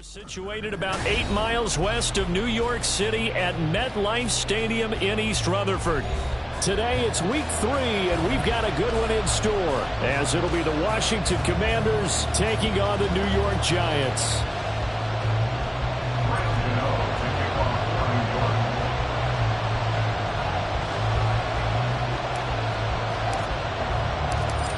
Situated about 8 miles west of New York City at MetLife Stadium in East Rutherford. Today it's week 3, and we've got a good one in store, as it'll be the Washington Commanders taking on the New York Giants.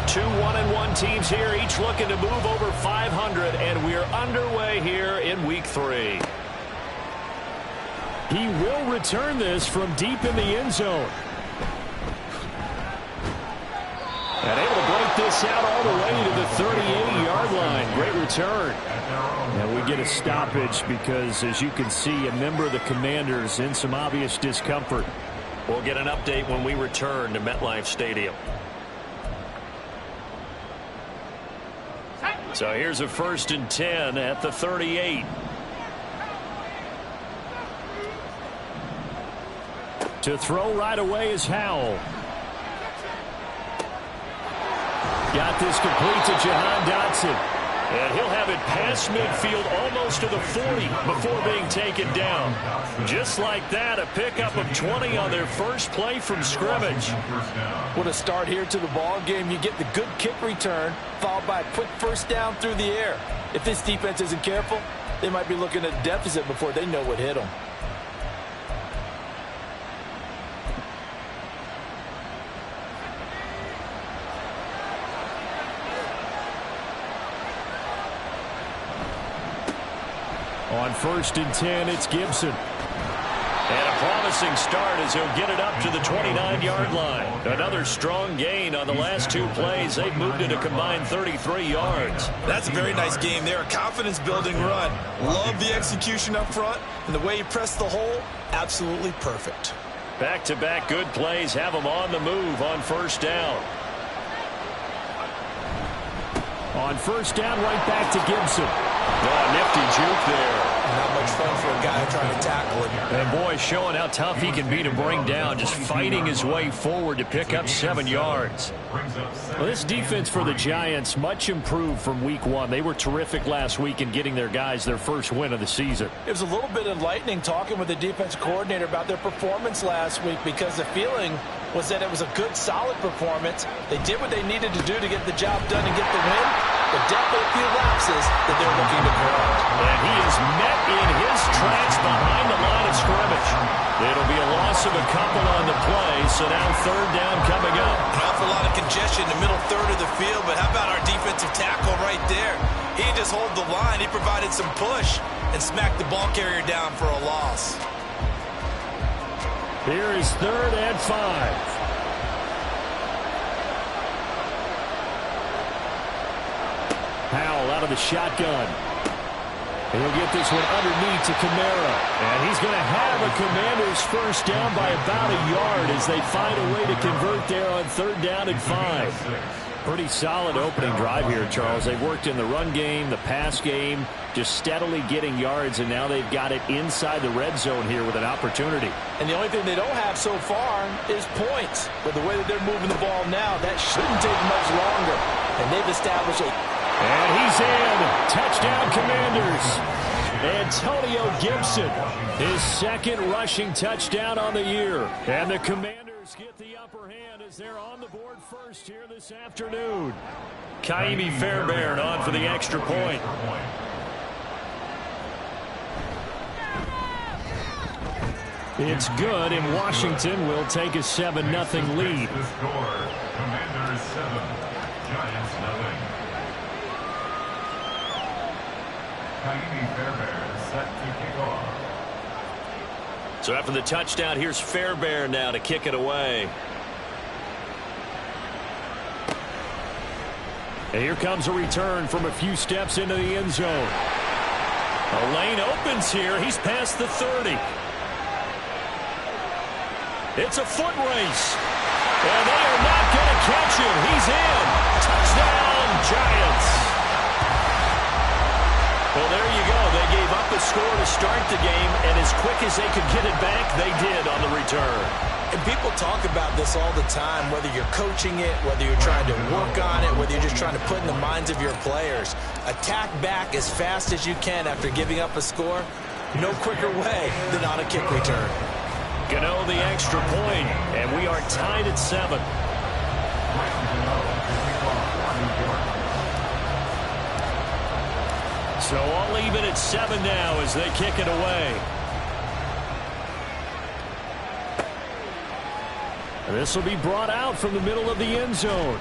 Two 1-1 teams here, each looking to move over 500, and we're underway here in week 3. He will return this from deep in the end zone. And able to break this out all the way to the 38-yard line. Great return. And we get a stoppage because, as you can see, a member of the Commanders in some obvious discomfort. We'll get an update when we return to MetLife Stadium. So here's a 1st and 10 at the 38. To throw right away is Howell. Got this complete to Jahan Dotson. And he'll have it past midfield almost to the 40 before being taken down. Just like that, a pickup of 20 on their first play from scrimmage. What a start here to the ball game. You get the good kick return, followed by a quick first down through the air. If this defense isn't careful, they might be looking at a deficit before they know what hit them. On 1st and 10, it's Gibson. And a promising start as he'll get it up to the 29-yard line. Another strong gain on the last 2 plays. They've moved it a combined 33 yards. That's a very nice game there. A confidence-building run. Love the execution up front. And the way he pressed the hole, absolutely perfect. Back-to-back good plays have them on the move on 1st down. On 1st down, right back to Gibson. Oh, nifty juke there. Not much fun for a guy trying to tackle him. And boy, showing how tough he can be to bring down, just fighting his way forward to pick up 7 yards. Well, this defense for the Giants, much improved from week 1. They were terrific last week in getting their guys their first win of the season. It was a little bit enlightening talking with the defense coordinator about their performance last week, because the feeling was that it was a good, solid performance. They did what they needed to do to get the job done and get the win, but definitely a few lapses that they're looking to correct. And he is met in his tracks behind the line of scrimmage. It'll be a loss of a couple on the play, so now 3rd down coming up. An awful lot of congestion in the middle third of the field, but how about our defensive tackle right there? He just hold the line. He provided some push and smacked the ball carrier down for a loss. Here is 3rd and 5. Howell out of the shotgun. He'll get this one underneath to Kamara. And he's going to have a Commanders 1st down by about a yard as they find a way to convert there on 3rd down and 5. Pretty solid opening drive here, Charles. They've worked in the run game, the pass game, just steadily getting yards, and now they've got it inside the red zone here with an opportunity. And the only thing they don't have so far is points. But the way that they're moving the ball now, that shouldn't take much longer. And they've established a... And he's in. Touchdown, Commanders. Antonio Gibson, his 2nd rushing touchdown on the year. And the Commanders get the upper hand as they're on the board first here this afternoon. Kaimi Fairbairn on for the extra point. It's good, and Washington will take a 7-0 lead. Commanders 7, Giants 0. Kaimi Fairbairn set to kick off. So after the touchdown, here's Fairbairn now to kick it away. And here comes a return from a few steps into the end zone. A lane opens here. He's past the 30. It's a foot race. And they are not going to catch him. He's in. Touchdown, Giants. Well, there you go. They gave up the score to start the game, and as quick as they could get it back, they did on the return. And people talk about this all the time, whether you're coaching it, whether you're trying to work on it, whether you're just trying to put in the minds of your players. Attack back as fast as you can after giving up a score. No quicker way than on a kick return. Gano the extra point, and we are tied at 7. So all even at 7 now as they kick it away. And this will be brought out from the middle of the end zone.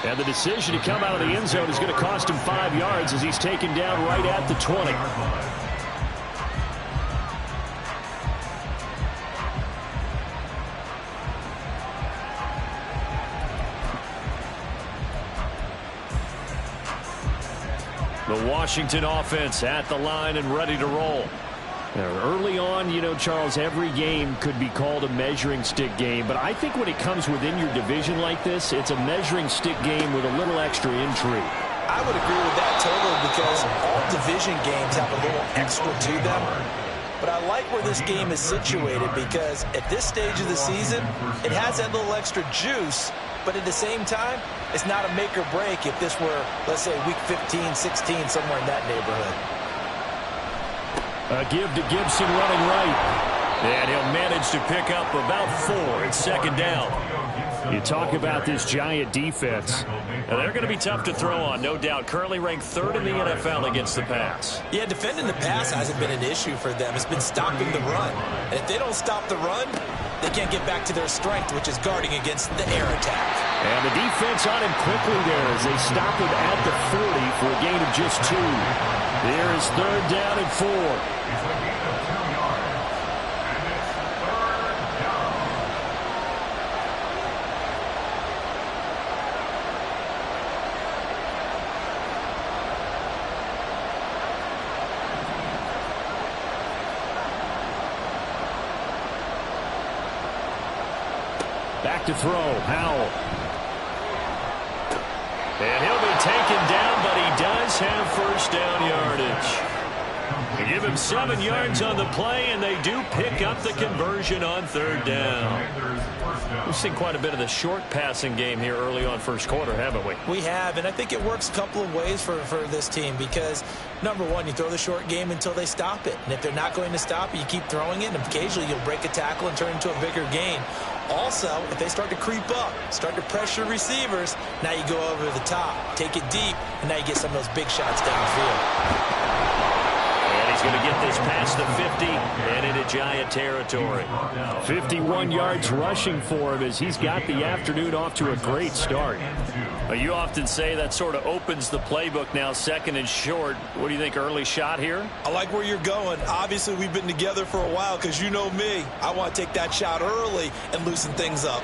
And the decision to come out of the end zone is going to cost him 5 yards as he's taken down right at the 20. The Washington offense at the line and ready to roll. Now, early on, you know, Charles, every game could be called a measuring stick game. But I think when it comes within your division like this, it's a measuring stick game with a little extra intrigue. I would agree with that totally because all division games have a little extra to them. But I like where this game is situated because at this stage of the season, it has that little extra juice. But at the same time, it's not a make or break if this were, let's say, week 15, 16, somewhere in that neighborhood. A give to Gibson running right. And he'll manage to pick up about 4 at second down. You talk about this Giant defense. Now, they're going to be tough to throw on, no doubt. Currently ranked 3rd in the NFL against the pass. Yeah, defending the pass hasn't been an issue for them. It's been stopping the run. And if they don't stop the run, they can't get back to their strength, which is guarding against the air attack. And the defense on him quickly there as they stop him at the 40 for a gain of just 2. Here is 3rd down and 4. Back to throw, Howell. And he'll be taken down, but he does have first down yardage. They give him 7 yards on the play, and they do pick up the conversion on 3rd down. We've seen quite a bit of the short passing game here early on first quarter, haven't we? We have, and I think it works a couple of ways for this team because, number one, you throw the short game until they stop it. And if they're not going to stop it, you keep throwing it, and occasionally you'll break a tackle and turn it into a bigger gain. Also, if they start to creep up, start to pressure receivers, now you go over the top, take it deep, and now you get some of those big shots downfield. And he's going to get this past the 50 and into Giant territory. 51 yards rushing for him as he's got the afternoon off to a great start. You often say that sort of opens the playbook now, 2nd and short. What do you think, early shot here? I like where you're going. Obviously, we've been together for a while because you know me. I want to take that shot early and loosen things up.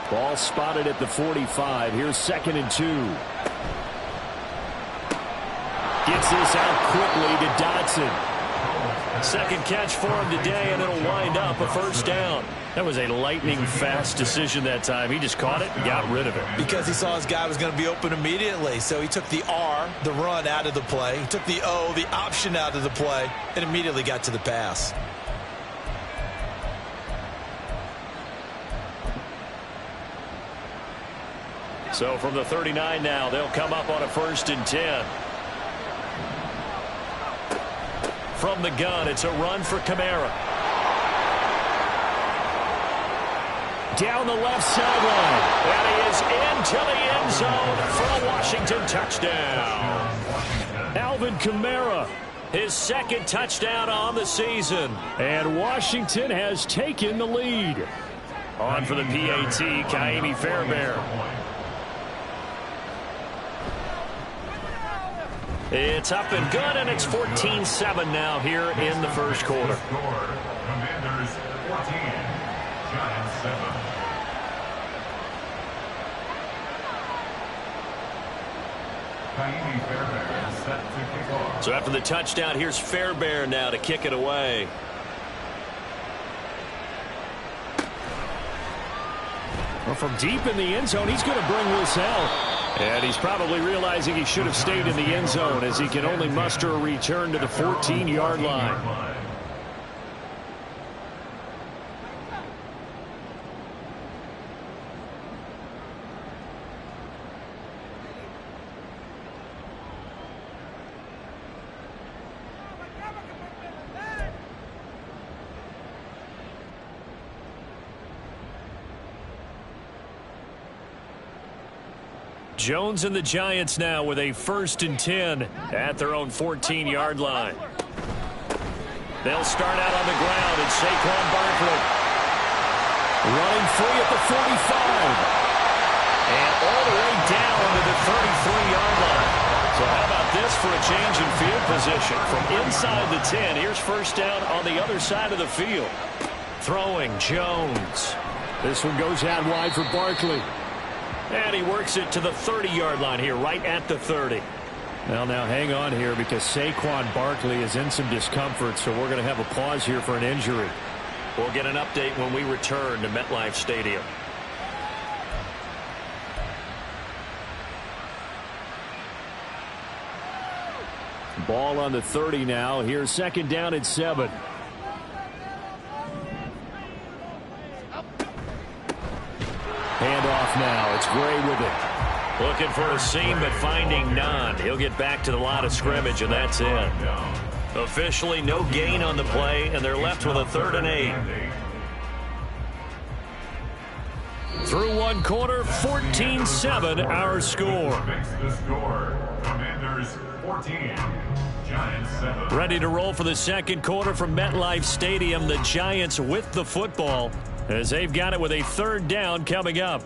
Ball spotted at the 45. Here's 2nd and 2. Gets this out quickly to Dotson. Second catch for him today, and it'll wind up a first down. That was a lightning-fast decision that time. He just caught it and got rid of it. Because he saw his guy was going to be open immediately. So he took the R, the run, out of the play. He took the O, the option, out of the play, and immediately got to the pass. So from the 39 now, they'll come up on a 1st and 10. From the gun, it's a run for Kamara. Down the left sideline. And he is into the end zone for a Washington touchdown. Alvin Kamara, his 2nd touchdown on the season. And Washington has taken the lead. On for the PAT, Kaimi Fairbairn. It's up and good, and it's 14-7 now here in the first quarter. Commanders 14, Giants 7. Kaimi Fairbairn set to kick off. So after the touchdown, here's Fairbairn now to kick it away. Well, from deep in the end zone, he's going to bring this out. And he's probably realizing he should have stayed in the end zone as he can only muster a return to the 14-yard line. Jones and the Giants now with a 1st and 10 at their own 14-yard line. They'll start out on the ground, and Saquon Barkley running free at the 45. And all the way down to the 33-yard line. So how about this for a change in field position? From inside the 10, here's 1st down on the other side of the field. Throwing, Jones. This one goes out wide for Barkley. And he works it to the 30-yard line here, right at the 30. Well, now hang on here because Saquon Barkley is in some discomfort, so we're going to have a pause here for an injury. We'll get an update when we return to MetLife Stadium. Ball on the 30 now. Here's 2nd down and 7. Handoff now. It's Gray with it. Looking for a seam, but finding none. He'll get back to the line of scrimmage, and that's it. Officially no gain on the play, and they're left with a 3rd and 8. Through one quarter, 14-7 our score. Commanders 14, Giants 7. Ready to roll for the 2nd quarter from MetLife Stadium. The Giants with the football as they've got it with a 3rd down coming up.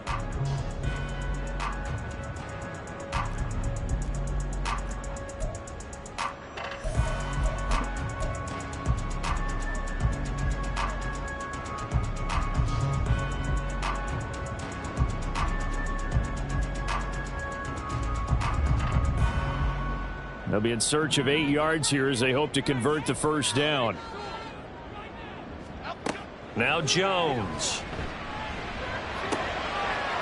They'll be in search of 8 yards here as they hope to convert the 1st down. Now Jones.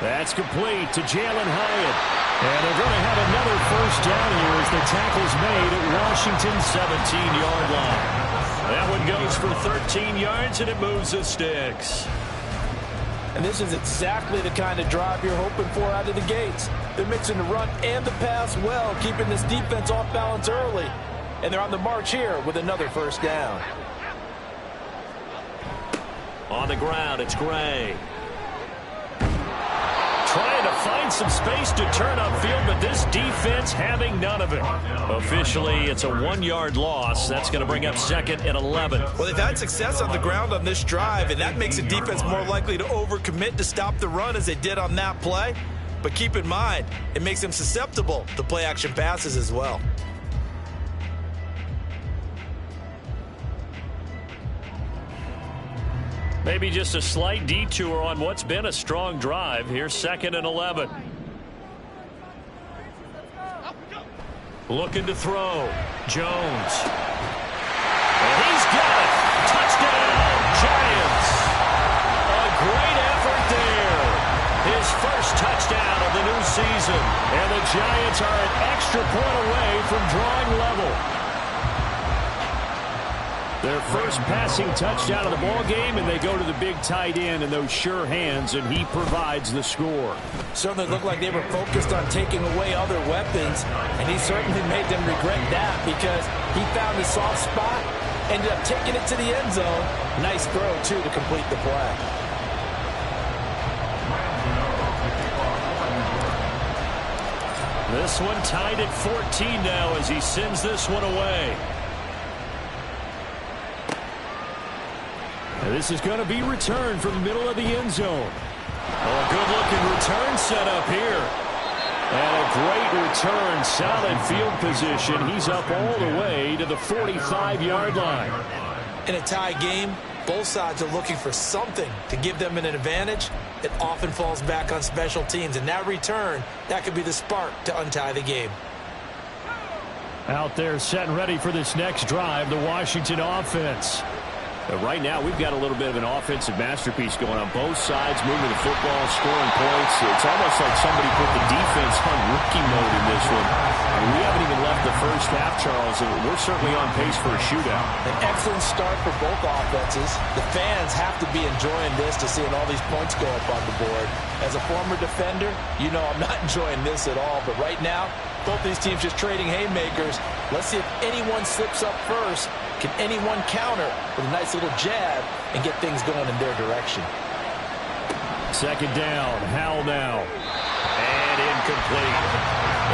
That's complete to Jalen Hyatt. And they're going to have another 1st down here as the tackle's made at Washington's 17-yard line. That one goes for 13 yards, and it moves the sticks. And this is exactly the kind of drive you're hoping for out of the gates. They're mixing the run and the pass well, keeping this defense off balance early. And they're on the march here with another 1st down. On the ground, it's Gray. Trying to find some space to turn upfield, but this defense having none of it. Officially, it's a 1-yard loss. That's going to bring up 2nd and 11. Well, they've had success on the ground on this drive, and that makes the defense more likely to overcommit to stop the run as they did on that play. But keep in mind, it makes them susceptible to play-action passes as well. Maybe just a slight detour on what's been a strong drive. Here's 2nd and 11. Looking to throw. Jones. And he's got it. Touchdown, Giants. A great effort there. His 1st touchdown of the new season. And the Giants are an extra point away from drawing level. Their 1st passing touchdown of the ball game, and they go to the big tight end in those sure hands, and he provides the score. Certainly looked like they were focused on taking away other weapons, and he certainly made them regret that because he found a soft spot, ended up taking it to the end zone. Nice throw, too, to complete the play. This one tied at 14 now as he sends this one away. And this is going to be returned from the middle of the end zone. Oh, a good-looking return set up here. And a great return, solid field position. He's up all the way to the 45-yard line. In a tie game, both sides are looking for something to give them an advantage. It often falls back on special teams. And that return, that could be the spark to untie the game. Out there set and ready for this next drive, the Washington offense. But right now, we've got a little bit of an offensive masterpiece going on both sides, moving the football, scoring points. It's almost like somebody put the defense on rookie mode in this one. And we haven't even left the 1st half, Charles, and we're certainly on pace for a shootout. An excellent start for both offenses. The fans have to be enjoying this to seeing all these points go up on the board. As a former defender, you know I'm not enjoying this at all. But right now, both these teams just trading haymakers. Let's see if anyone slips up first. Can anyone counter with a nice little jab and get things going in their direction? 2nd down, Howell now. And and incomplete.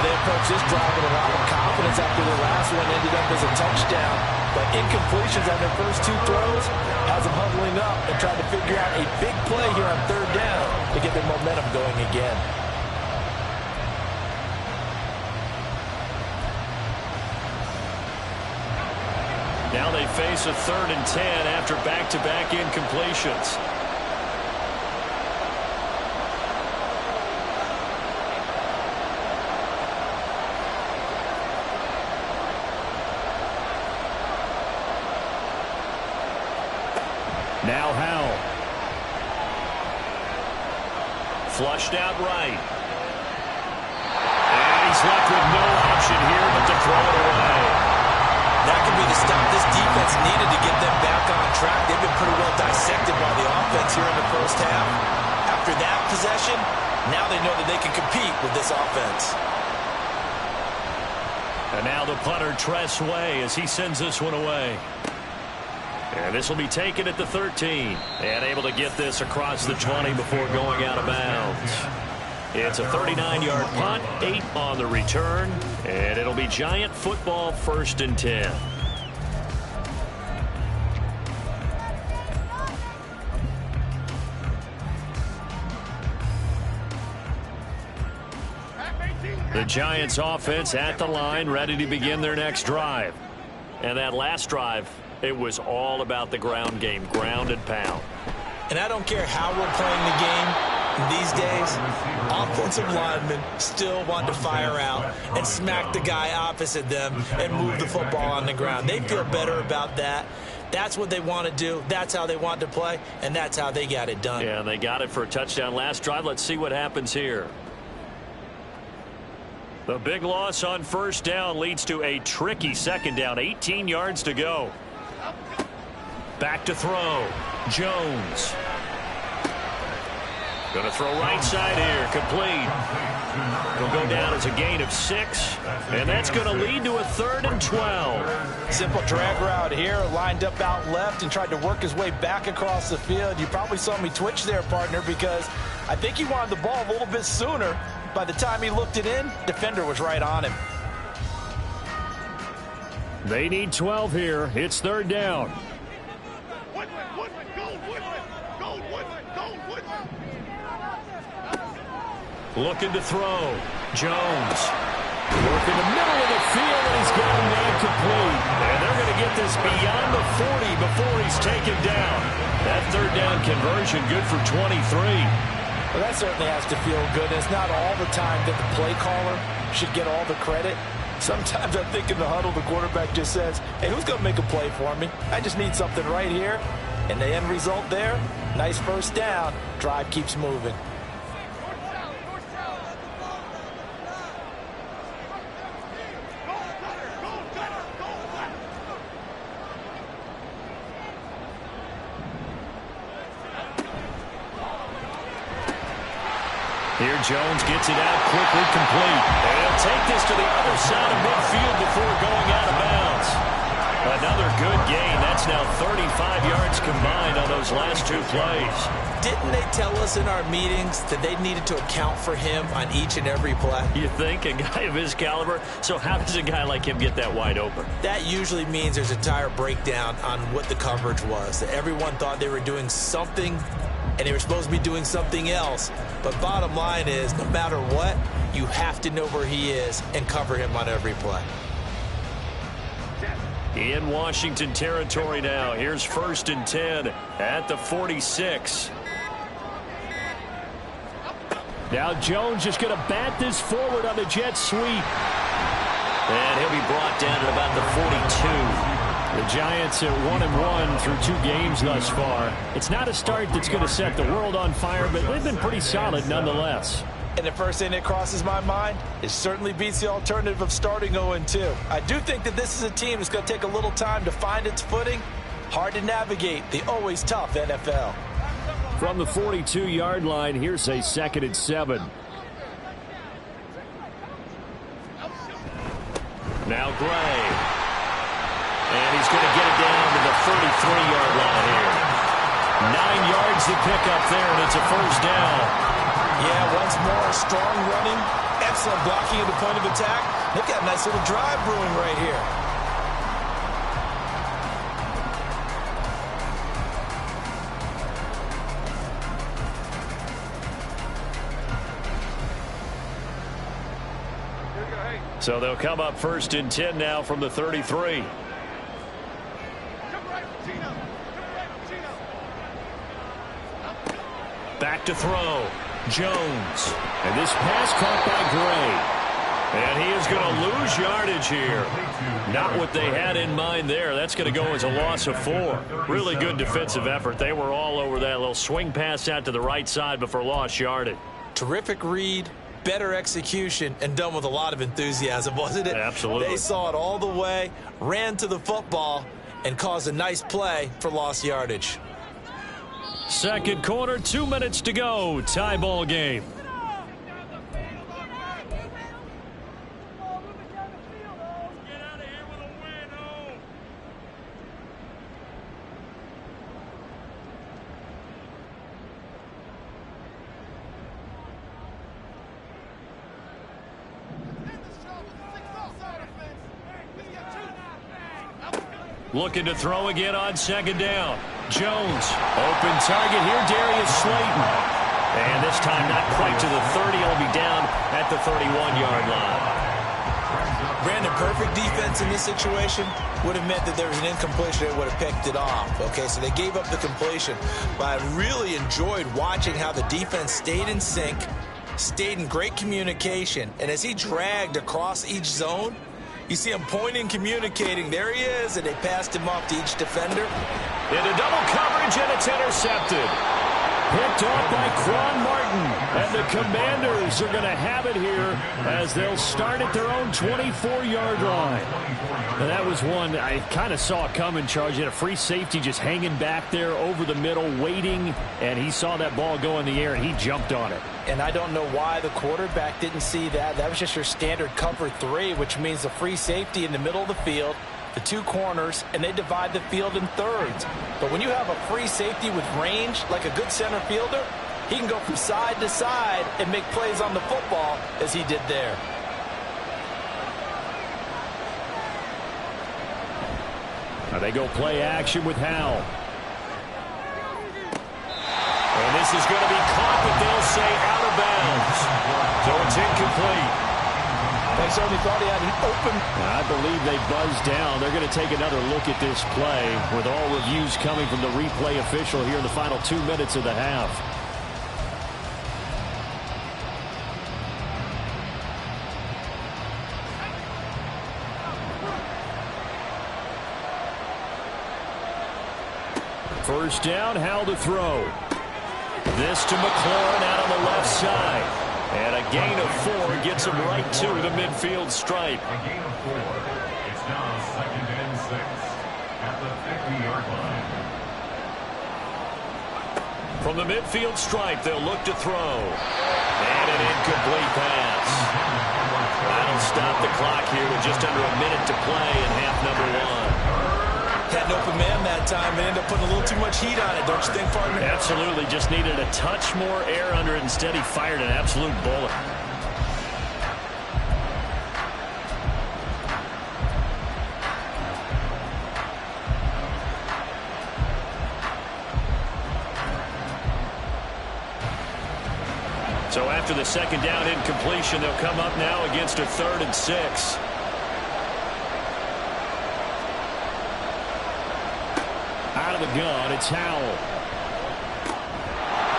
They approached this drive with a lot of confidence after the last one ended up as a touchdown. But incompletions on their first two throws has them huddling up and trying to figure out a big play here on third down to get their momentum going again. Now they face a 3rd and 10 after back-to-back incompletions. Now Howell. Flushed out right. And he's left with no option here but to throw it away. That could be the stop this defense needed to get them back on track. They've been pretty well dissected by the offense here in the first half. After that possession, now they know that they can compete with this offense. And now the punter, Tress Way, as he sends this one away. And this will be taken at the 13. And able to get this across the 20 before going out of bounds. It's a 39-yard punt, 8 on the return, and it'll be Giant football 1st and 10. The Giants offense at the line, ready to begin their next drive. And that last drive, it was all about the ground game, ground and pound. And I don't care how we're playing the game these days, offensive linemen still want to fire out and smack the guy opposite them and move the football on the ground. They feel better about that. That's what they want to do. That's how they want to play, and that's how they got it done. Yeah, they got it for a touchdown last drive. Let's see what happens here. The big loss on 1st down leads to a tricky 2nd down. 18 yards to go. Back to throw. Jones. Going to throw right side here. Complete. He'll go down as a gain of 6. And that's going to lead to a 3rd and 12. Simple drag route here. Lined up out left and tried to work his way back across the field. You probably saw me twitch there, partner, because I think he wanted the ball a little bit sooner. By the time he looked it in, defender was right on him. They need 12 here. It's 3rd down. Looking to throw. Jones. Working the middle of the field, and he's got a man complete. And they're going to get this beyond the 40 before he's taken down. That 3rd down conversion good for 23. Well, that certainly has to feel good. It's not all the time that the play caller should get all the credit. Sometimes I think in the huddle, the quarterback just says, hey, who's going to make a play for me? I just need something right here. And the end result there, nice 1st down. Drive keeps moving. Here Jones gets it out quickly, complete. And he'll take this to the other side of midfield before going out of bounds. Another good gain. That's now 35 yards combined on those last 2 plays. Didn't they tell us in our meetings that they needed to account for him on each and every play? You think? A guy of his caliber? So how does a guy like him get that wide open? That usually means there's a entire breakdown on what the coverage was. That everyone thought they were doing something and they were supposed to be doing something else. But bottom line is, no matter what, you have to know where he is and cover him on every play. In Washington territory now. Here's 1st and 10 at the 46. Now Jones just going to bat this forward on the jet sweep. And he'll be brought down at about the 42. The Giants at 1-1 through 2 games thus far. It's not a start that's going to set the world on fire, but they've been pretty solid nonetheless. And the first thing that crosses my mind, it certainly beats the alternative of starting 0-2. I do think that this is a team that's going to take a little time to find its footing. Hard to navigate the always tough NFL. From the 42-yard line, here's a 2nd and 7. Now Gray. And he's going to get it down to the 33-yard line here. 9 yards to pick up there, and it's a 1st down. Yeah, once more, strong running, excellent blocking at the point of attack. They've got a nice little drive brewing right here. So they'll come up 1st and 10 now from the 33. Back to throw. Jones. And this pass caught by Gray. And he is going to lose yardage here. Not what they had in mind there. That's going to go as a loss of 4. Really good defensive effort. They were all over that little swing pass out to the right side before lost yardage. Terrific read, better execution, and done with a lot of enthusiasm, wasn't it? Absolutely. They saw it all the way, ran to the football, and caused a nice play for lost yardage. Second quarter, 2 minutes to go. Tie ball game. Looking to throw again on 2nd down. Jones, open target here, Darius Slayton. And this time not quite to the 30. He'll be down at the 31-yard line. Brandon, perfect defense in this situation would have meant that there was an incompletion that would have picked it off. Okay, so they gave up the completion. But I really enjoyed watching how the defense stayed in sync, stayed in great communication. And as he dragged across each zone, you see him pointing, communicating. There he is, and they passed him off to each defender. Into double coverage, and it's intercepted. Picked off by Quan Martin. And the Commanders are going to have it here as they'll start at their own 24-yard line. And that was one I kind of saw coming, Charles. You had a free safety just hanging back there over the middle, waiting, and he saw that ball go in the air, and he jumped on it. And I don't know why the quarterback didn't see that. That was just your standard cover 3, which means the free safety in the middle of the field, the 2 corners, and they divide the field in thirds. But when you have a free safety with range, like a good center fielder, he can go from side to side and make plays on the football as he did there. Now they go play action with Howell. And this is going to be caught, but they'll say out of bounds. So it's incomplete. They certainly thought he had an open. I believe they buzzed down. They're going to take another look at this play with all reviews coming from the replay official here in the final 2 minutes of the half. First down, Howell to throw. This to McLaurin out on the left side. And a gain of 4 gets him right to the midfield stripe. A gain of 4. It's now 2nd and 6 at the 50-yard line. From the midfield stripe, they'll look to throw. And an incomplete pass. That'll stop the clock here with just under a minute to play in half number 1. Had an open man that time and ended up putting a little too much heat on it, don't you think, partner? Absolutely. Just needed a touch more air under it. Instead, he fired an absolute bullet. So after the 2nd down incompletion, they'll come up now against a 3rd and 6. Out of the gun, it's Howell.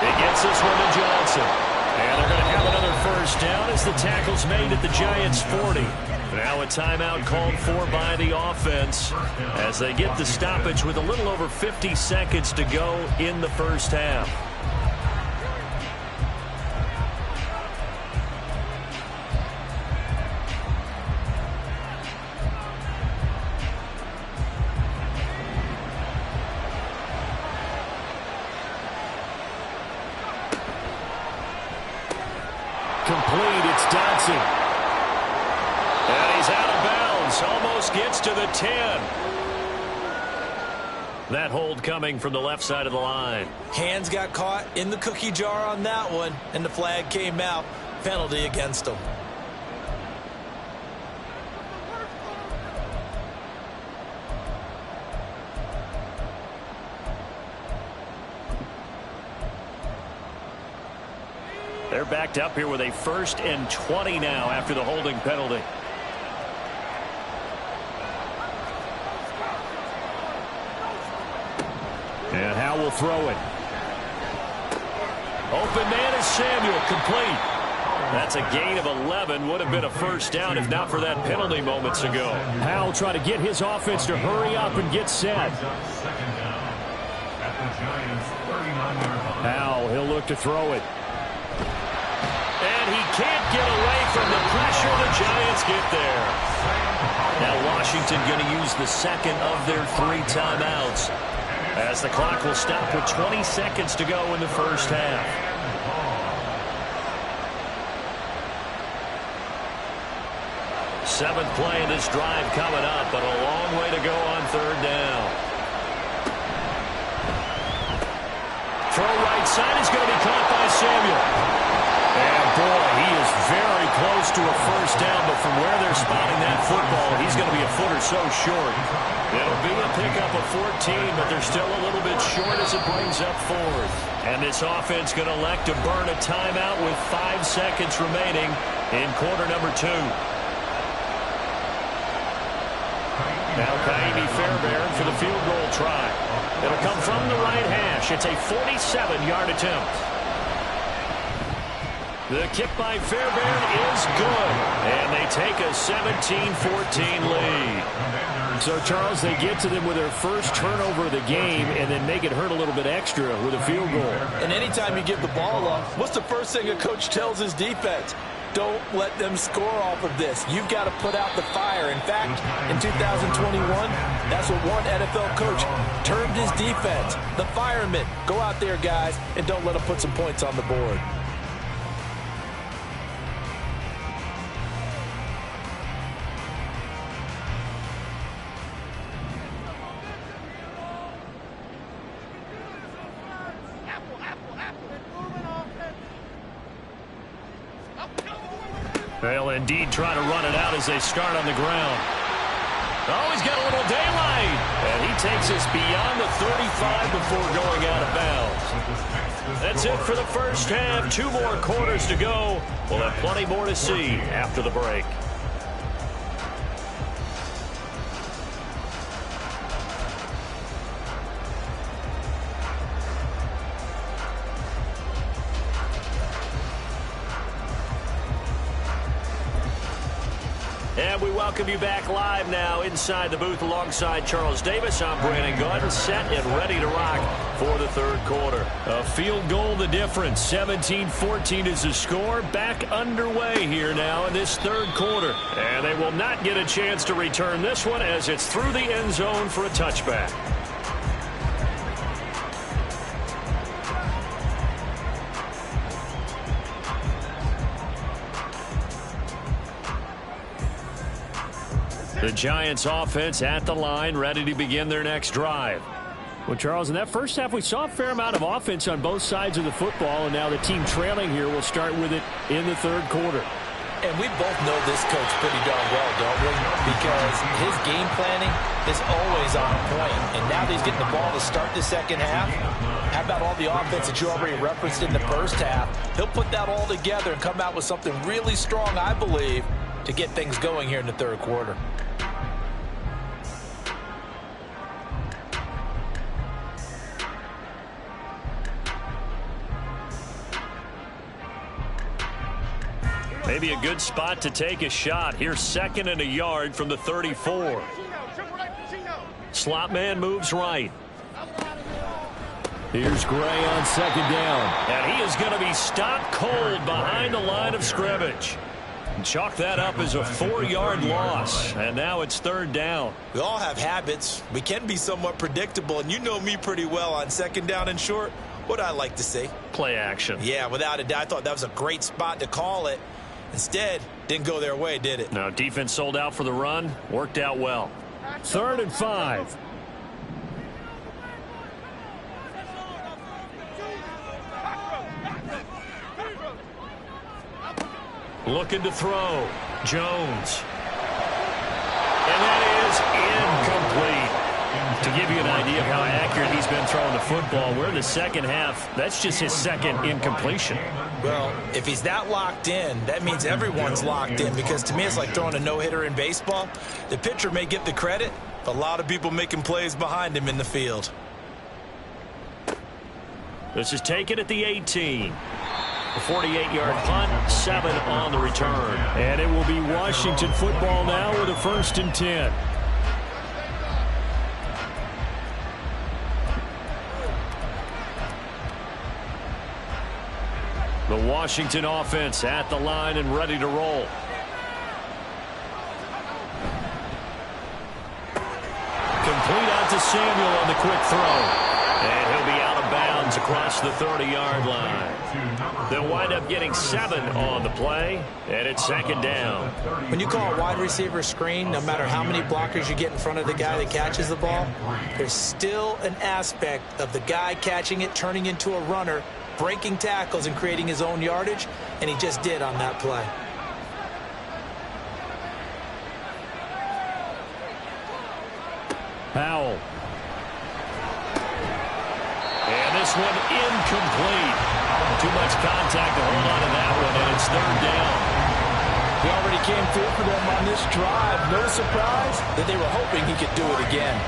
He gets this one to Johnson. And they're going to have another first down as the tackle's made at the Giants' 40. Now a timeout called for by the offense as they get the stoppage with a little over 50 seconds to go in the first half. Complete, it's Dotson. And he's out of bounds, almost gets to the 10. That hold coming from the left side of the line. Hands got caught in the cookie jar on that one, and the flag came out. Penalty against him. They're backed up here with a 1st and 20 now after the holding penalty. And Howe will throw it. Open man is Samuel, complete. That's a gain of 11. Would have been a 1st down if not for that penalty moments ago. Howe trying to get his offense to hurry up and get set. Howe, he'll look to throw it. And he can't get away from the pressure. The Giants get there. Now Washington going to use the 2nd of their 3 timeouts, as the clock will stop with 20 seconds to go in the 1st half. Seventh play of this drive coming up, but a long way to go on 3rd down. Throw right side is going to be caught by Samuel. And boy, he is very close to a 1st down, but from where they're spotting that football, he's going to be a foot or so short. It'll be a pickup of 14, but they're still a little bit short as it brings up 4th. And this offense going to elect to burn a timeout with 5 seconds remaining in quarter number 2. Now Kaimi Fairbairn for the field goal try. It'll come from the right hash. It's a 47-yard attempt. The kick by Fairbairn is good, and they take a 17-14 lead. So, Charles, they get to them with their first turnover of the game and then make it hurt a little bit extra with a field goal. And anytime you give the ball up, what's the first thing a coach tells his defense? Don't let them score off of this. You've got to put out the fire. In fact, in 2021, that's what one NFL coach termed his defense. The firemen. Go out there, guys, and don't let them put some points on the board. They'll indeed try to run it out as they start on the ground. Oh, he's got a little daylight. And he takes us beyond the 35 before going out of bounds. That's it for the 1st half. 2 more quarters to go. We'll have plenty more to see after the break. And we welcome you back live now inside the booth alongside Charles Davis. I'm Brandon Gordon, set and ready to rock for the 3rd quarter. A field goal the difference. 17-14 is the score. Back underway here now in this 3rd quarter. And they will not get a chance to return this one as it's through the end zone for a touchback. The Giants offense at the line, ready to begin their next drive. Well, Charles, in that 1st half, we saw a fair amount of offense on both sides of the football, and now the team trailing here will start with it in the 3rd quarter. And we both know this coach pretty darn well, don't we? Because his game planning is always on point. And now that he's getting the ball to start the 2nd half, how about all the offense that you already referenced in the 1st half? He'll put that all together and come out with something really strong, I believe, to get things going here in the 3rd quarter. Maybe a good spot to take a shot. Here's 2nd and a yard from the 34. Slot man moves right. Here's Gray on 2nd down. And he is going to be stopped cold behind the line of scrimmage. Chalk that up as a 4-yard loss. And now it's 3rd down. We all have habits. We can be somewhat predictable. And you know me pretty well on 2nd down and short. What I like to see? Play action. Yeah, without a doubt. I thought that was a great spot to call it. Instead, didn't go their way, did it? No, defense sold out for the run. Worked out well. 3rd and 5. Looking to throw. Jones. And that is incomplete. To give you an idea of how accurate he's been throwing the football, we're in the second half. That's just his second incompletion. Well, if he's that locked in, that means everyone's locked in, because to me it's like throwing a no-hitter in baseball. The pitcher may get the credit, but a lot of people making plays behind him in the field. This is taken at the 18. A 48-yard punt, 7 on the return. And it will be Washington football now with a 1st and 10. The Washington offense at the line and ready to roll. Complete out to Samuel on the quick throw. And he'll be out of bounds across the 30-yard line. They'll wind up getting 7 on the play, and it's 2nd down. When you call a wide receiver screen, no matter how many blockers you get in front of the guy that catches the ball, there's still an aspect of the guy catching it, turning into a runner, breaking tackles and creating his own yardage, and he just did on that play. Powell. And this one incomplete. Too much contact to hold on to that one, and it's 3rd down. He already came through for them on this drive. No surprise that they were hoping he could do it again.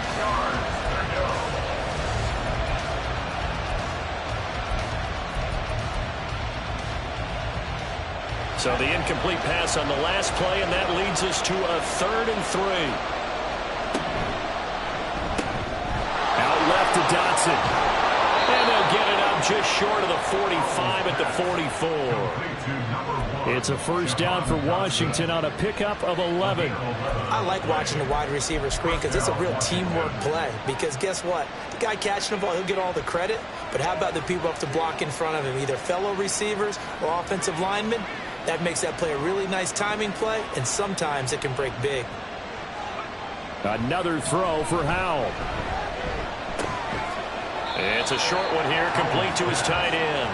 So the incomplete pass on the last play, and that leads us to a 3rd and 3. Out left to Dotson. And they'll get it up just short of the 45 at the 44. It's a 1st down for Washington on a pickup of 11. I like watching the wide receiver screen because it's a real teamwork play. Because guess what? The guy catching the ball, he'll get all the credit. But how about the people up to block in front of him, either fellow receivers or offensive linemen? That makes that play a really nice timing play, and sometimes it can break big. Another throw for Howell. It's a short one here, complete to his tight end.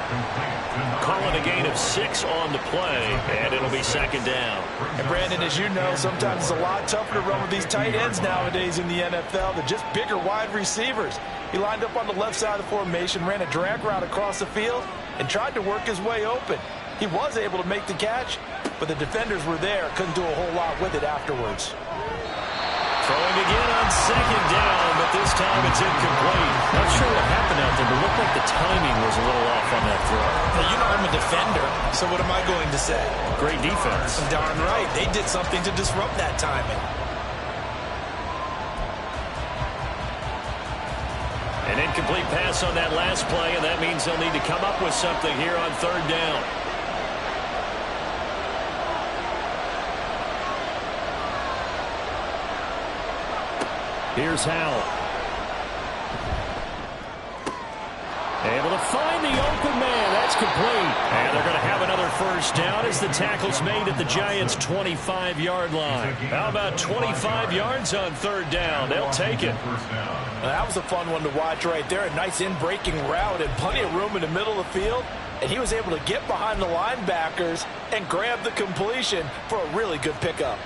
Calling a gain of 6 on the play, and it'll be 2nd down. And Brandon, as you know, sometimes it's a lot tougher to run with these tight ends nowadays in the NFL. They're just bigger wide receivers. He lined up on the left side of the formation, ran a drag route across the field, and tried to work his way open. He was able to make the catch, but the defenders were there, couldn't do a whole lot with it afterwards. Throwing again on 2nd down, but this time it's incomplete. Not sure what happened out there, but it looked like the timing was a little off on that throw. Well, you know I'm a defender, so what am I going to say? Great defense. Darn right. They did something to disrupt that timing. An incomplete pass on that last play, and that means they'll need to come up with something here on 3rd down. Here's Howell. Able to find the open man. That's complete. And they're going to have another 1st down as the tackle's made at the Giants' 25-yard line. How about 25 yards on 3rd down? They'll take it. That was a fun one to watch right there. A nice in-breaking route and plenty of room in the middle of the field. And he was able to get behind the linebackers and grab the completion for a really good pickup.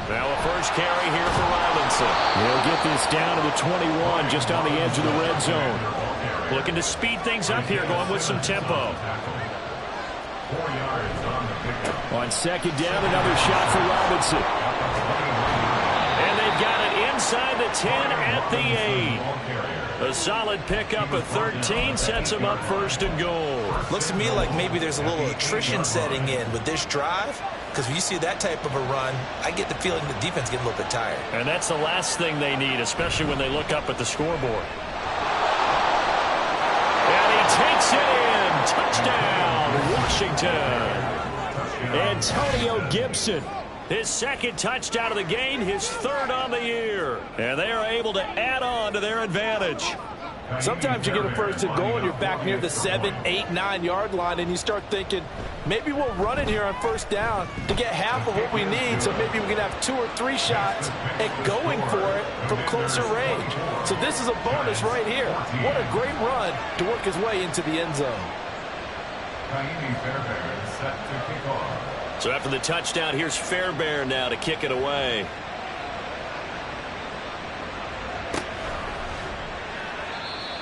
Now a first carry here for Robinson. He'll get this down to the 21, just on the edge of the red zone. Looking to speed things up here, going with some tempo. 4 yards on the pickup. On 2nd down, another shot for Robinson. And they've got it inside the 10 at the 8. A solid pickup of 13 sets them up 1st and goal. Looks to me like maybe there's a little attrition setting in with this drive. Because when you see that type of a run, I get the feeling the defense getting a little bit tired. And that's the last thing they need, especially when they look up at the scoreboard. And he takes it in. Touchdown, Washington. Antonio Gibson. His 2nd touchdown of the game, his 3rd on the year. And they are able to add on to their advantage. Sometimes you get a first and goal and you're back near the 7, 8, 9-yard line, and you start thinking, maybe we'll run it here on first down to get half of what we need, so maybe we can have 2 or 3 shots at going for it from closer range. So this is a bonus right here. What a great run to work his way into the end zone. Set to kick off. So after the touchdown, here's Fairbairn now to kick it away.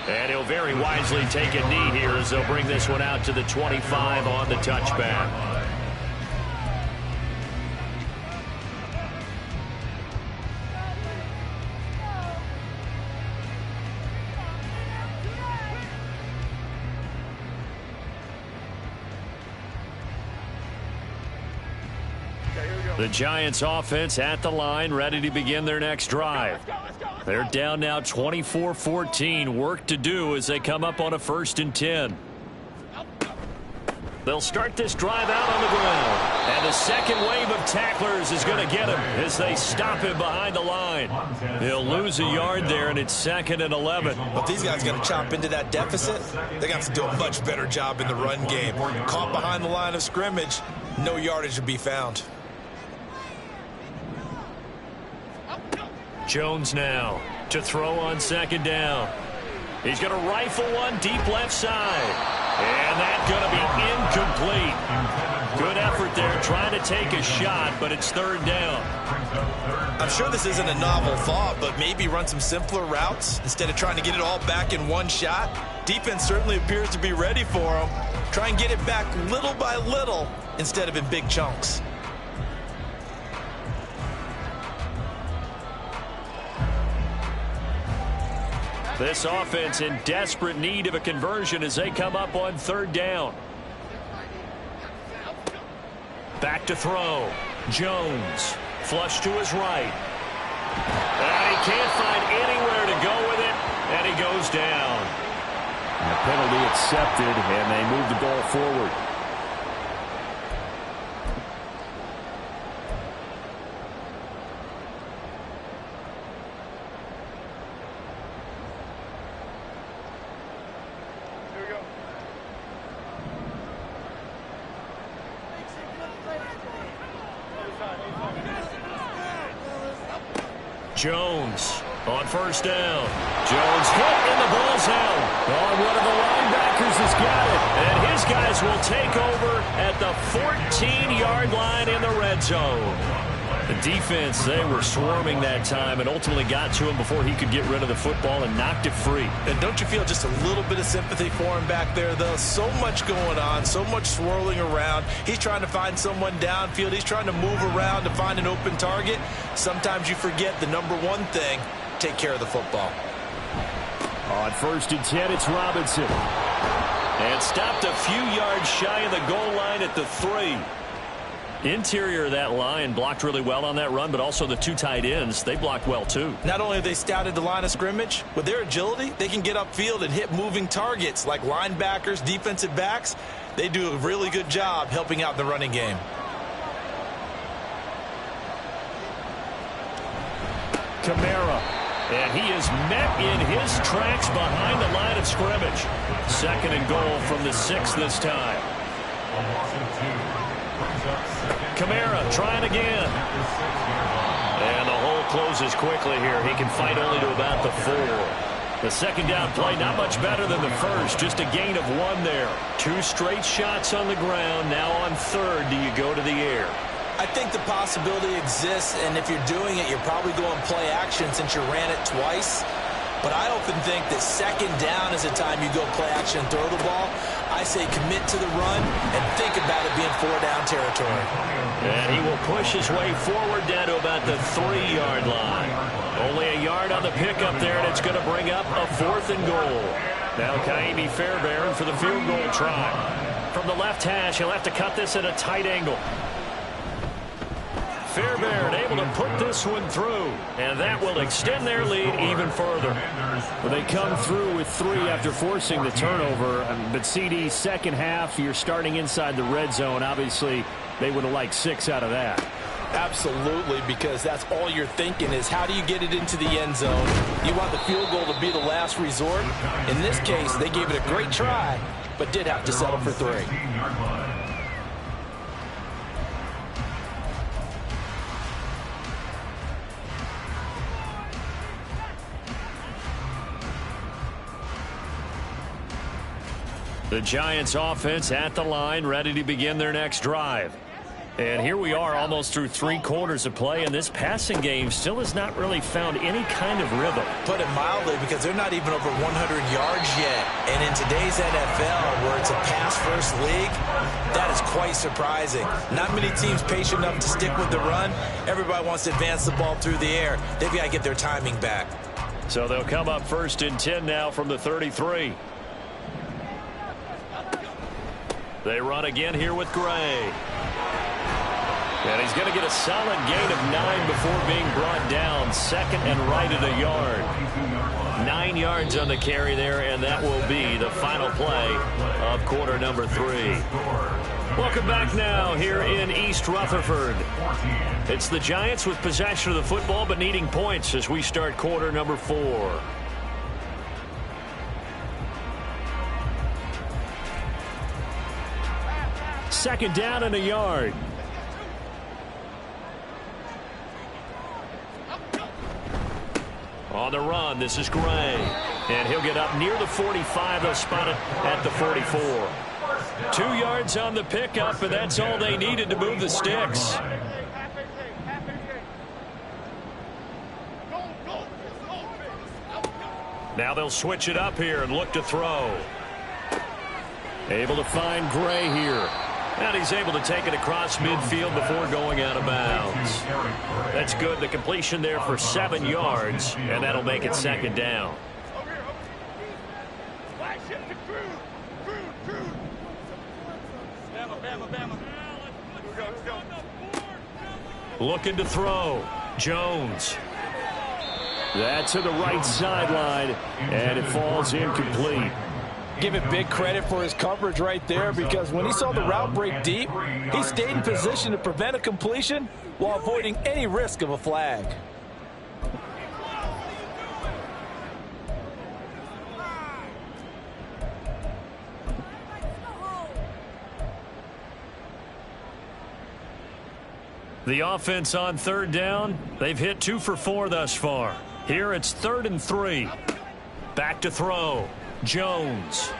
And he'll very wisely take a knee here as they'll bring this one out to the 25 on the touchback. The Giants offense at the line, ready to begin their next drive. They're down now 24-14. Work to do as they come up on a 1st and 10. They'll start this drive out on the ground. And the second wave of tacklers is going to get him as they stop him behind the line. He'll lose a yard there, and it's 2nd and 11. But these guys got to chop into that deficit. They got to do a much better job in the run game. Caught behind the line of scrimmage, no yardage to be found. Jones now to throw on 2nd down. He's going to rifle one deep left side. And that's going to be incomplete. Good effort there trying to take a shot, but it's 3rd down. I'm sure this isn't a novel thought, but maybe run some simpler routes instead of trying to get it all back in one shot. Defense certainly appears to be ready for him. Try and get it back little by little instead of in big chunks. This offense in desperate need of a conversion as they come up on 3rd down. Back to throw. Jones. Flush to his right. And he can't find anywhere to go with it. And he goes down. And a penalty accepted, and they move the ball forward. Jones on 1st down. Jones hit and the ball's out. Oh, one of the linebackers has got it. And his guys will take over at the 14-yard line in the red zone. The defense, they were swarming that time and ultimately got to him before he could get rid of the football and knocked it free. And don't you feel just a little bit of sympathy for him back there, though? So much going on, so much swirling around. He's trying to find someone downfield. He's trying to move around to find an open target. Sometimes you forget the number one thing, take care of the football. On 1st and 10, it's Robinson. And stopped a few yards shy of the goal line at the 3. Interior of that line blocked really well on that run, but also the 2 tight ends, they blocked well too. Not only have they scouted the line of scrimmage, with their agility, they can get upfield and hit moving targets like linebackers, defensive backs. They do a really good job helping out the running game. Kamara. And he is met in his tracks behind the line of scrimmage. 2nd and goal from the 6 this time. Kamara trying again. And the hole closes quickly here. He can fight only to about the 4. The 2nd down play not much better than the first. Just a gain of 1 there. 2 straight shots on the ground. Now on 3rd, do you go to the air? I think the possibility exists, and if you're doing it, you're probably going play action since you ran it twice. But I often think that 2nd down is the time you go play action and throw the ball. I say commit to the run and think about it being 4-down territory. And he will push his way forward down to about the 3-yard line. Only a yard on the pickup there, and it's going to bring up a 4th and goal. Now Kaimi Fairbairn for the field goal try. From the left hash, he'll have to cut this at a tight angle. Fairbairn able to put this one through, and that will extend their lead even further. Well, they come through with 3 after forcing the turnover, but CD, 2nd half, you're starting inside the red zone. Obviously, they would have liked 6 out of that. Absolutely, because that's all you're thinking is how do you get it into the end zone? You want the field goal to be the last resort. In this case, they gave it a great try, but did have to settle for 3. The Giants offense at the line, ready to begin their next drive. And here we are almost through 3 quarters of play, and this passing game still has not really found any kind of rhythm. Put it mildly, because they're not even over 100 yards yet. And in today's NFL, where it's a pass-first league, that is quite surprising. Not many teams patient enough to stick with the run. Everybody wants to advance the ball through the air. They've got to get their timing back. So they'll come up 1st and 10 now from the 33. They run again here with Gray. And he's going to get a solid gain of 9 before being brought down. 2nd and right at a yard. 9 yards on the carry there, and that will be the final play of quarter number 3. Welcome back now here in East Rutherford. It's the Giants with possession of the football but needing points as we start quarter number 4. Second down and a yard. On the run, this is Gray. And he'll get up near the 45. They'll spot it at the 44. 2 yards on the pickup, and that's all they needed to move the sticks. Now they'll switch it up here and look to throw. Able to find Gray here. And he's able to take it across midfield before going out of bounds. That's good. The completion there for 7 yards, and that'll make it 2nd down. Looking to throw. Jones. That's to the right sideline, and it falls incomplete. Give it big credit for his coverage right there, because when he saw the route break deep, he stayed in position to prevent a completion while avoiding any risk of a flag. The offense on 3rd down, they've hit 2 for 4 thus far. Here it's 3rd and 3. Back to throw. Jones.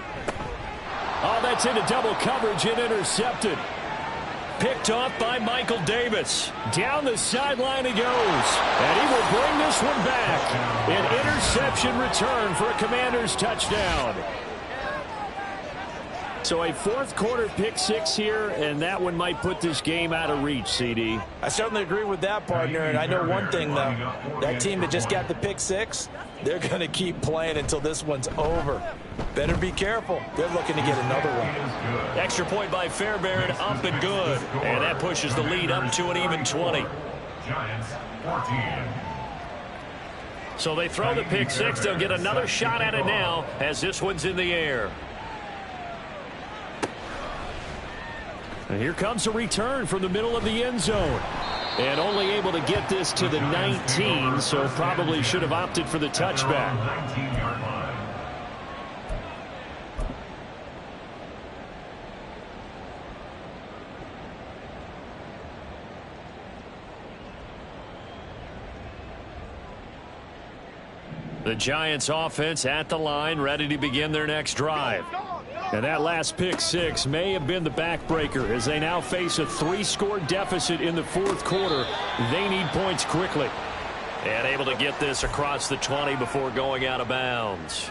Oh, that's into double coverage and intercepted. Picked off by Michael Davis. Down the sideline he goes. And he will bring this one back. An interception return for a Commanders touchdown. So a 4th quarter pick 6 here, and that one might put this game out of reach, CD. I certainly agree with that, partner. And I know one thing, though. That team that just got the pick 6, they're going to keep playing until this one's over. Better be careful. They're looking to get another one. Extra point by Fairbairn, up and good. And that pushes the lead up to an even 20. Giants 14. So they throw the pick 6. They'll get another shot at it now as this one's in the air. And here comes a return from the middle of the end zone. And only able to get this to the 19, so probably should have opted for the touchback. 19-yard line. The Giants offense at the line, ready to begin their next drive. And that last pick 6 may have been the backbreaker as they now face a 3-score deficit in the 4th quarter. They need points quickly. And able to get this across the 20 before going out of bounds.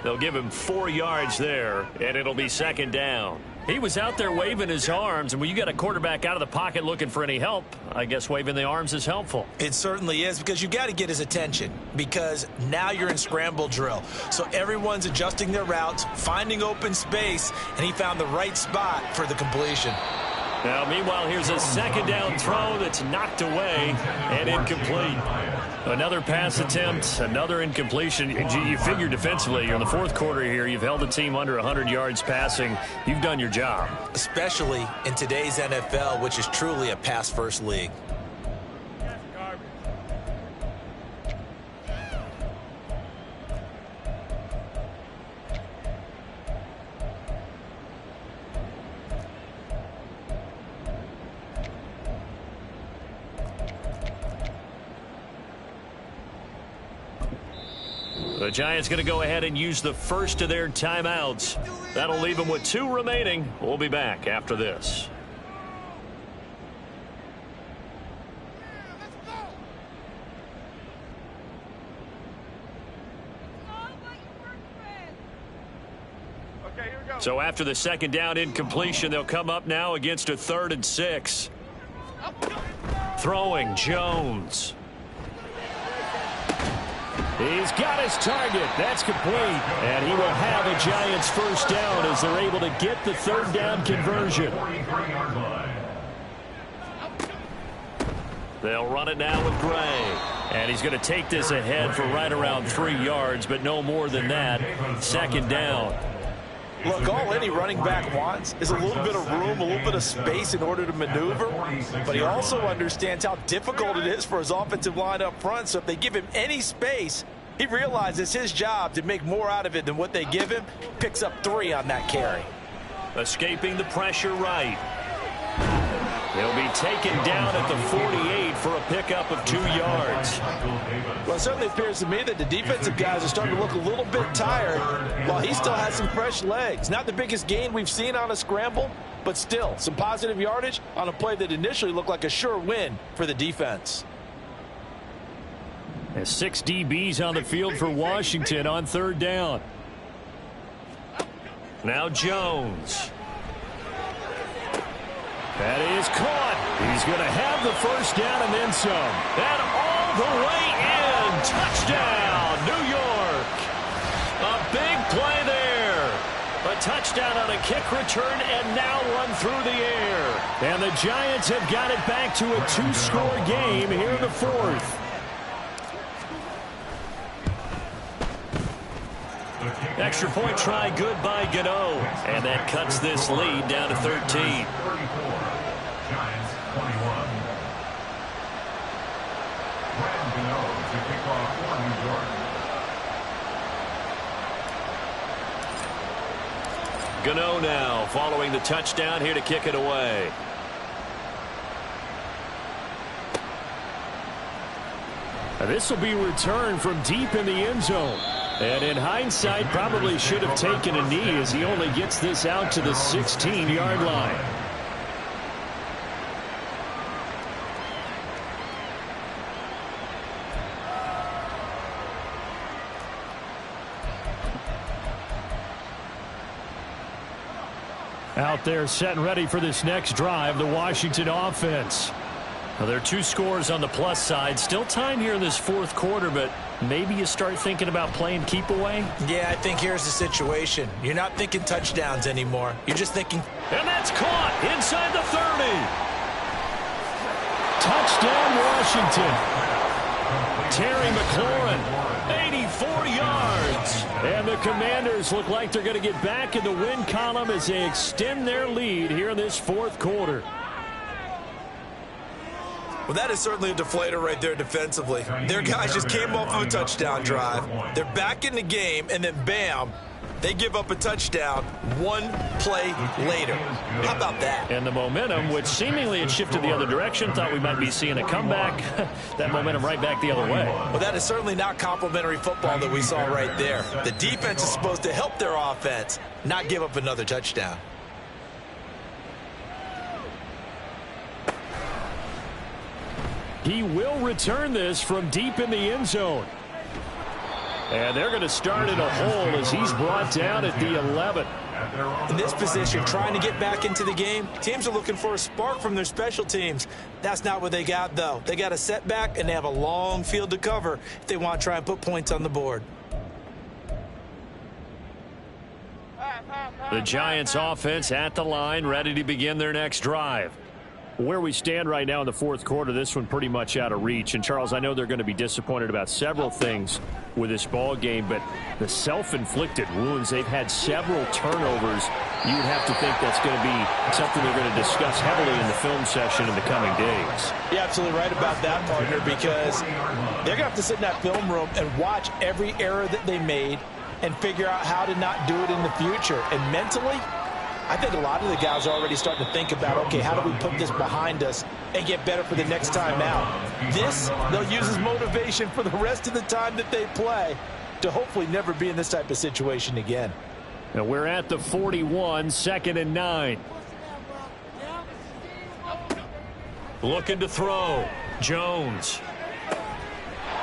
They'll give him 4 yards there, and it'll be 2nd down. He was out there waving his arms, and when you got a quarterback out of the pocket looking for any help, I guess waving the arms is helpful. It certainly is, because you got to get his attention, because now you're in scramble drill. So everyone's adjusting their routes, finding open space, and he found the right spot for the completion. Now, meanwhile, here's a 2nd down throw that's knocked away and incomplete. Another pass attempt, another incompletion. You figure defensively, you're in the 4th quarter here. You've held the team under 100 yards passing. You've done your job. Especially in today's NFL, which is truly a pass-first league. The Giants going to go ahead and use the first of their timeouts. That'll leave them with 2 remaining. We'll be back after this. So after the second down incompletion, they'll come up now against a 3rd and 6. Throwing Jones. He's got his target. That's complete. And he will have a Giants first down as they're able to get the 3rd down conversion. They'll run it now with Gray. And he's going to take this ahead for right around 3 yards, but no more than that. 2nd down. Look, all any running back wants is a little bit of room, a little bit of space in order to maneuver. But he also understands how difficult it is for his offensive line up front. So if they give him any space, he realizes his job to make more out of it than what they give him. Picks up 3 on that carry. Escaping the pressure right. He'll be taken down at the 48 for a pickup of 2 yards. Well, it certainly appears to me that the defensive guys are starting to look a little bit tired while he still has some fresh legs. Not the biggest gain we've seen on a scramble, but still some positive yardage on a play that initially looked like a sure win for the defense. There's 6 DBs on the field for Washington on 3rd down. Now Jones. That is caught. He's going to have the first down and then some. And all the way in. Touchdown, New York. A big play there. A touchdown on a kick return and now run through the air. And the Giants have got it back to a 2-score game here in the 4th. Extra point try good by Gano. And that cuts this lead down to 13. Giants 21. Brad Gano to kick off for New York. Gano now following the touchdown here to kick it away. This will be returned from deep in the end zone. And in hindsight, probably should have taken a knee as he only gets this out to the 16-yard line. Out there set and ready for this next drive, the Washington offense. Well, there are 2 scores on the plus side. Still time here in this 4th quarter, but maybe you start thinking about playing keep away? Yeah, I think here's the situation. You're not thinking touchdowns anymore. You're just thinking. And that's caught inside the 30. Touchdown, Washington. Terry McLaurin, 84 yards. And the Commanders look like they're going to get back in the win column as they extend their lead here in this 4th quarter. Well, that is certainly a deflator right there defensively. Their guys just came off of a touchdown drive. They're back in the game, and then bam, they give up a touchdown 1 play later. How about that? And the momentum, which seemingly had shifted the other direction, thought we might be seeing a comeback. That momentum right back the other way. Well, that is certainly not complimentary football that we saw right there. The defense is supposed to help their offense, not give up another touchdown. He will return this from deep in the end zone. And they're going to start in a hole as he's brought down at the 11. In this position, trying to get back into the game, teams are looking for a spark from their special teams. That's not what they got, though. They got a setback, and they have a long field to cover if they want to try and put points on the board. The Giants offense at the line, ready to begin their next drive. Where we stand right now in the 4th quarter, this one pretty much out of reach. And, Charles, I know they're going to be disappointed about several things with this ball game, but the self-inflicted wounds, they've had several turnovers. You would have to think that's going to be something they're going to discuss heavily in the film session in the coming days. You're absolutely right about that, partner, because they're going to have to sit in that film room and watch every error that they made and figure out how to not do it in the future. And mentally, I think a lot of the guys are already starting to think about, okay, how do we put this behind us and get better for the next time out? This, they'll use as motivation for the rest of the time that they play. to hopefully never be in this type of situation again. And we're at the 41, 2nd and 9. Looking to throw. Jones.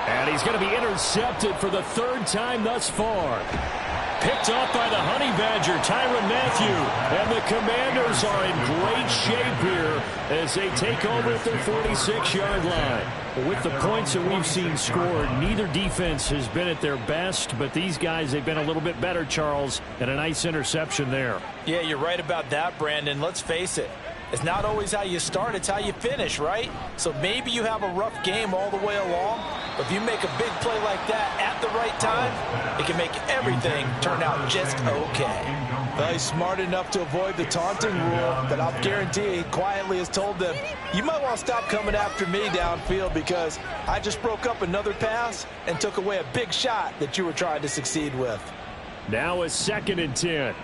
And he's going to be intercepted for the 3rd time thus far. Picked off by the Honey Badger, Tyrann Mathieu. And the Commanders are in great shape here as they take over at their 46-yard line. With the points that we've seen scored, neither defense has been at their best, but these guys, they've been a little bit better, Charles, and a nice interception there. Yeah, you're right about that, Brandon. Let's face it. It's not always how you start, it's how you finish, right? So maybe you have a rough game all the way along, but if you make a big play like that at the right time, it can make everything turn out just okay. Well, he's smart enough to avoid the taunting rule, but I'll guarantee he quietly has told them, you might want to stop coming after me downfield because I just broke up another pass and took away a big shot that you were trying to succeed with. Now a 2nd and 10.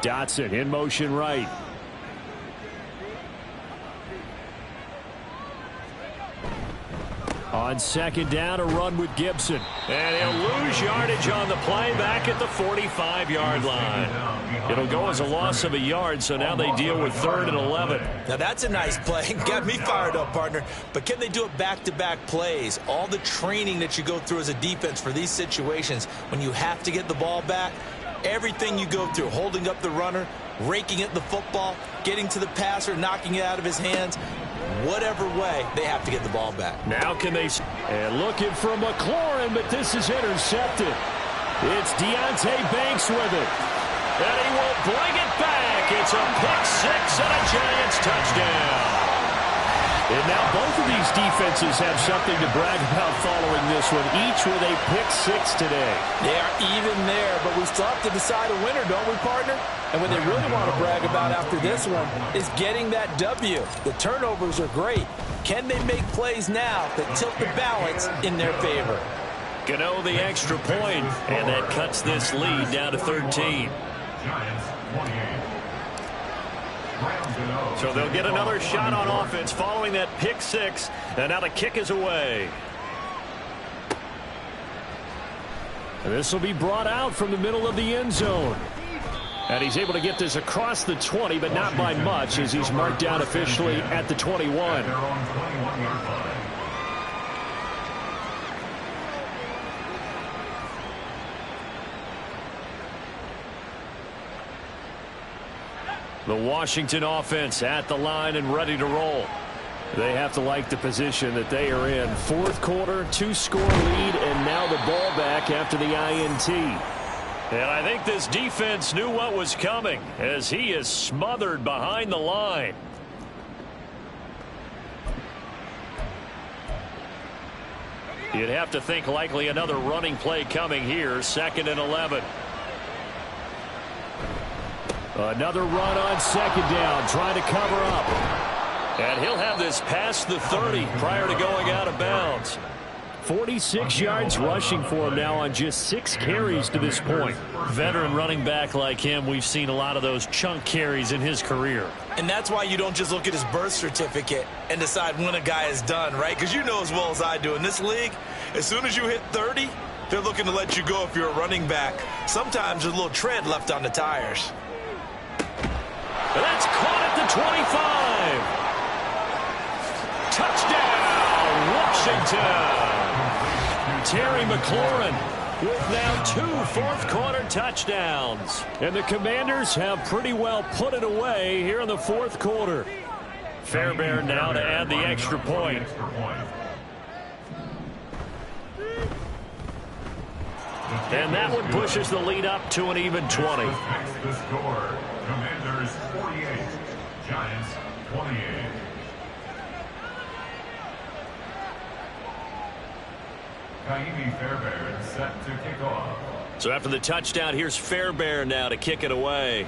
Dotson in motion right. On 2nd down, a run with Gibson. And he'll lose yardage on the play back at the 45-yard line. It'll go as a loss of a yard, so now they deal with 3rd and 11. Now that's a nice play. Got me fired up, partner. But can they do it back-to-back plays? All the training that you go through as a defense for these situations, when you have to get the ball back, everything you go through, holding up the runner, raking at the football, getting to the passer, knocking it out of his hands, whatever way, they have to get the ball back. Now can they... And looking for McLaurin, but this is intercepted. It's Deonte Banks with it. And he will bring it back. It's a pick-6 and a Giants touchdown. And now both of these defenses have something to brag about following this one, each with a pick-6 today. They are even there, but we still have to decide a winner, don't we, partner? And what they really want to brag about after this one is getting that W. The turnovers are great. Can they make plays now that tilt the balance in their favor? Gano the extra point, and that cuts this lead down to 13. Giants 28. So they'll get another shot on offense following that pick-6, and now the kick is away. And this will be brought out from the middle of the end zone. And he's able to get this across the 20, but not by much, as he's marked down officially at the 21. Their own 21-yard line. The Washington offense at the line and ready to roll. They have to like the position that they are in. 4th quarter, 2-score lead, and now the ball back after the INT. And I think this defense knew what was coming as he is smothered behind the line. You'd have to think likely another running play coming here. 2nd and 11. Another run on 2nd down, trying to cover up. And he'll have this past the 30 prior to going out of bounds. 46 yards rushing for him now on just 6 carries to this point. Veteran running back like him, we've seen a lot of those chunk carries in his career. And that's why you don't just look at his birth certificate and decide when a guy is done, right? Because you know as well as I do, in this league, as soon as you hit 30, they're looking to let you go if you're a running back. Sometimes there's a little tread left on the tires. That's caught at the 25. Touchdown, Washington. Terry McLaurin with now 2 fourth-quarter touchdowns. And the Commanders have pretty well put it away here in the 4th quarter. Fairbairn now to add the extra point. And that one pushes the lead up to an even 20. Makes the score. Commanders 48, Giants 28. Kaimi Fairbairn set to kick off. So after the touchdown, here's Fairbairn now to kick it away.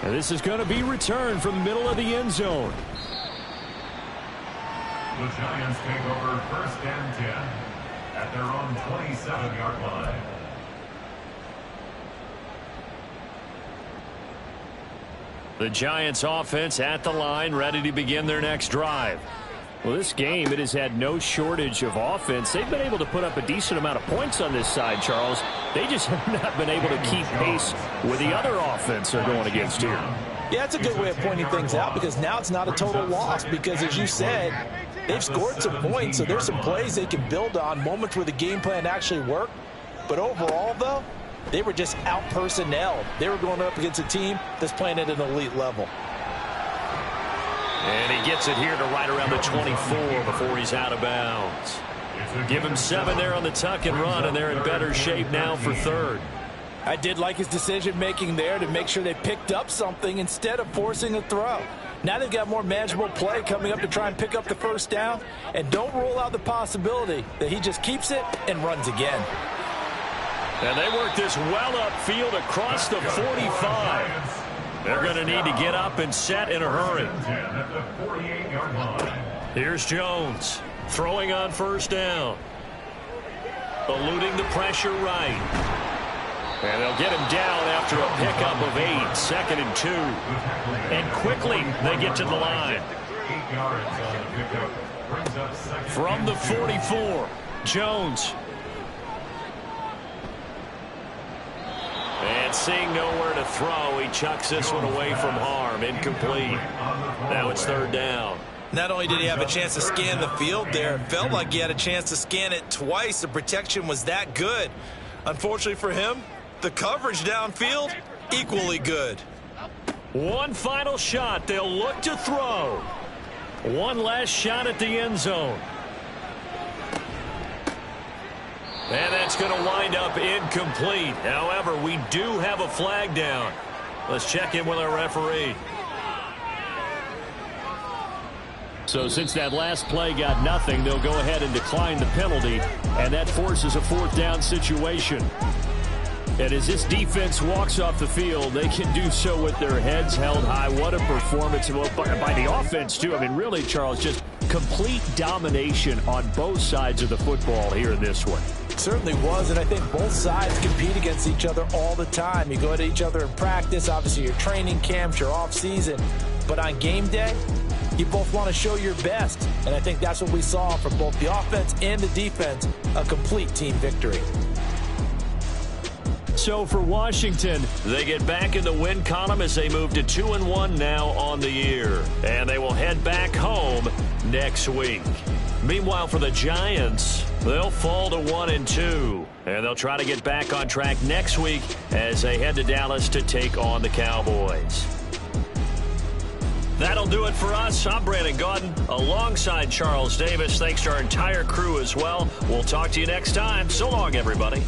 And this is going to be returned from the middle of the end zone. The Giants take over 1st and 10 at their own 27-yard line. The Giants offense at the line, ready to begin their next drive. Well, this game, it has had no shortage of offense. They've been able to put up a decent amount of points on this side, Charles. They just have not been able to keep pace with the other offense they're going against here. Yeah, it's a good way of pointing things out because now it's not a total loss because, as you said, they've scored some points, so there's some plays they can build on, moments where the game plan actually worked. But overall, though, they were just out-personnelled. They were going up against a team that's playing at an elite level. And he gets it here to right around the 24 before he's out of bounds. Give him 7 there on the tuck and run, and they're in better shape now for third. I did like his decision-making there to make sure they picked up something instead of forcing a throw. Now they've got more manageable play coming up to try and pick up the first down, and don't rule out the possibility that he just keeps it and runs again. And they work this well upfield across the 45. They're going to need to get up and set in a hurry. Here's Jones throwing on first down. Eluding the pressure right. And they'll get him down after a pickup of 8, 2nd and 2. And quickly they get to the line. From the 44, Jones. And seeing nowhere to throw, he chucks this one away from harm. Incomplete. Now it's third down. Not only did he have a chance to scan the field there, it felt like he had a chance to scan it twice. The protection was that good. Unfortunately for him, the coverage downfield, equally good. One final shot. They'll look to throw. One last shot at the end zone. And that's going to wind up incomplete. However, we do have a flag down. Let's check in with our referee. So since that last play got nothing, they'll go ahead and decline the penalty, and that forces a 4th down situation. And as this defense walks off the field, they can do so with their heads held high. What a performance by the offense, too. I mean, really, Charles, just complete domination on both sides of the football here in this one. It certainly was, and I think both sides compete against each other all the time. You go at each other in practice, obviously your training camps, your off-season. But on game day, you both want to show your best. And I think that's what we saw from both the offense and the defense, a complete team victory. So for Washington, they get back in the win column as they move to 2-1 now on the year. And they will head back home next week. Meanwhile, for the Giants, they'll fall to 1-2. And they'll try to get back on track next week as they head to Dallas to take on the Cowboys. That'll do it for us. I'm Brandon Gaudin alongside Charles Davis. Thanks to our entire crew as well. We'll talk to you next time. So long, everybody.